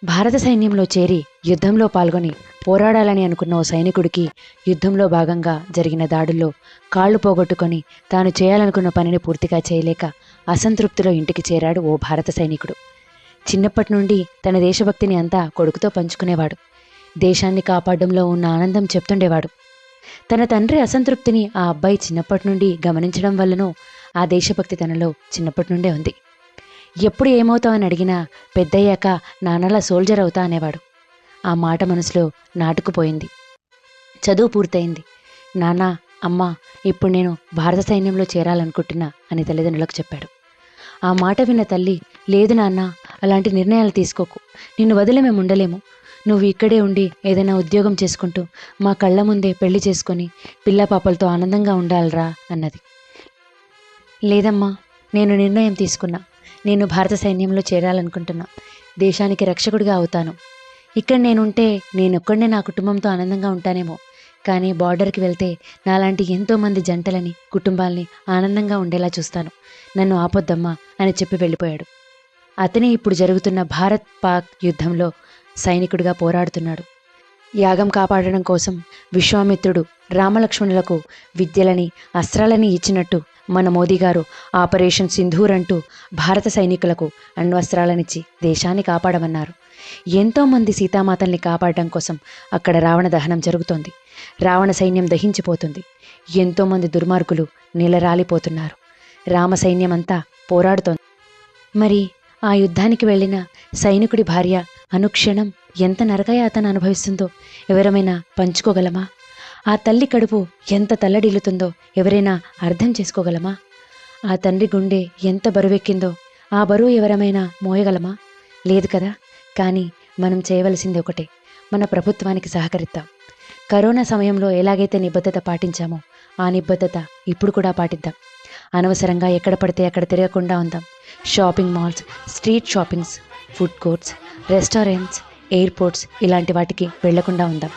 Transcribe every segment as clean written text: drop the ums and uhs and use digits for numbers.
భారత సైన్యంలో చేరి యుద్ధంలో పాల్గొని పోరాడాలని అనుకున్న ఓ సైనికుడికి యుద్ధంలో భాగంగా జరిగిన దాడుల్లో కాళ్ళు పోగొట్టుకొని తాను చేయాలనుకున్న పనిని పూర్తిగా చేయలేక అసంతృప్తిలో ఇంటికి చేరాడు ఓ భారత సైనికుడు. చిన్నప్పటి నుండి తన దేశభక్తిని అంతా కొడుకుతో పంచుకునేవాడు. దేశాన్ని కాపాడడంలో ఉన్న ఆనందం చెప్తుండేవాడు. తన తండ్రి అసంతృప్తిని ఆ అబ్బాయి చిన్నప్పటి నుండి గమనించడం వల్లనో ఆ దేశభక్తి తనలో చిన్నప్పటి నుండే ఉంది. ఎప్పుడు ఏమవుతావని అడిగినా పెద్దయ్యాక నాన్నలా సోల్జర్ అవుతా అనేవాడు. ఆ మాట మనసులో నాటుకుపోయింది. చదువు పూర్తయింది. నాన్న, అమ్మ, ఇప్పుడు నేను భారత సైన్యంలో చేరాలనుకుంటున్నా అని తల్లిదండ్రులకు చెప్పాడు. ఆ మాట విన్న తల్లి, లేదు నాన్న, అలాంటి నిర్ణయాలు తీసుకోకు. నిన్ను వదిలి మేము ఉండలేము. నువ్వు ఇక్కడే ఉండి ఏదైనా ఉద్యోగం చేసుకుంటూ మా కళ్ళ ముందే పెళ్లి చేసుకొని పిల్ల పాపలతో ఆనందంగా ఉండాలిరా అన్నది. లేదమ్మా, నేను నిర్ణయం తీసుకున్నా. నేను భారత సైన్యంలో చేరాలనుకుంటున్నా. దేశానికి రక్షకుడిగా అవుతాను. ఇక్కడ నేనుంటే నేనొక్కడే నా కుటుంబంతో ఆనందంగా ఉంటానేమో, కానీ బార్డర్కి వెళ్తే నాలాంటి ఎంతోమంది జంటలని, కుటుంబాల్ని ఆనందంగా ఉండేలా చూస్తాను. నన్ను ఆపొద్దమ్మా అని చెప్పి వెళ్ళిపోయాడు. అతనే ఇప్పుడు జరుగుతున్న భారత్ పాక్ యుద్ధంలో సైనికుడిగా పోరాడుతున్నాడు. యాగం కాపాడడం కోసం విశ్వామిత్రుడు రామలక్ష్మణులకు విద్యలని, అస్త్రాలని ఇచ్చినట్టు మన మోదీ గారు ఆపరేషన్ సింధూర్ అంటూ భారత సైనికులకు అణ్వస్త్రాలనిచ్చి దేశాన్ని కాపాడమన్నారు. ఎంతోమంది సీతామాతల్ని కాపాడడం కోసం అక్కడ రావణ దహనం జరుగుతోంది. రావణ సైన్యం దహించిపోతుంది. ఎంతోమంది దుర్మార్గులు నీలరాలిపోతున్నారు. రామ సైన్యమంతా పోరాడుతోంది. మరి ఆ యుద్ధానికి వెళ్ళిన సైనికుడి భార్య అనుక్షణం ఎంత నరకయాతన అనుభవిస్తుందో ఎవరమైనా పంచుకోగలమా? ఆ తల్లి కడుపు ఎంత తల్లడిల్లుతుందో ఎవరైనా అర్థం చేసుకోగలమా? ఆ తండ్రి గుండె ఎంత బరువెక్కిందో ఆ బరువు ఎవరమైనా మోయగలమా? లేదు కదా. కానీ మనం చేయవలసింది ఒకటే, మన ప్రభుత్వానికి సహకరిద్దాం. కరోనా సమయంలో ఎలాగైతే నిబద్ధత పాటించామో ఆ నిబద్ధత ఇప్పుడు కూడా పాటిద్దాం. అనవసరంగా ఎక్కడ పడితే అక్కడ తిరగకుండా ఉందాం. Shopping malls, street shoppings, food courts, restaurants, airports ఇలాంటి వాటికి వెళ్లకుండా ఉందాం.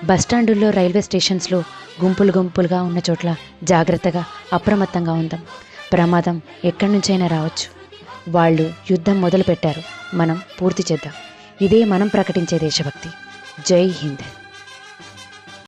బస్టాండుల్లో, రైల్వే స్టేషన్స్లో గుంపులు గుంపులుగా ఉన్న చోట్ల జాగ్రత్తగా, అప్రమత్తంగా ఉందాం. ప్రమాదం ఎక్కడి నుంచైనా రావచ్చు. వాళ్ళు యుద్ధం మొదలు పెట్టారు, మనం పూర్తి చేద్దాం. ఇదే మనం ప్రకటించే దేశభక్తి. జై హింద్.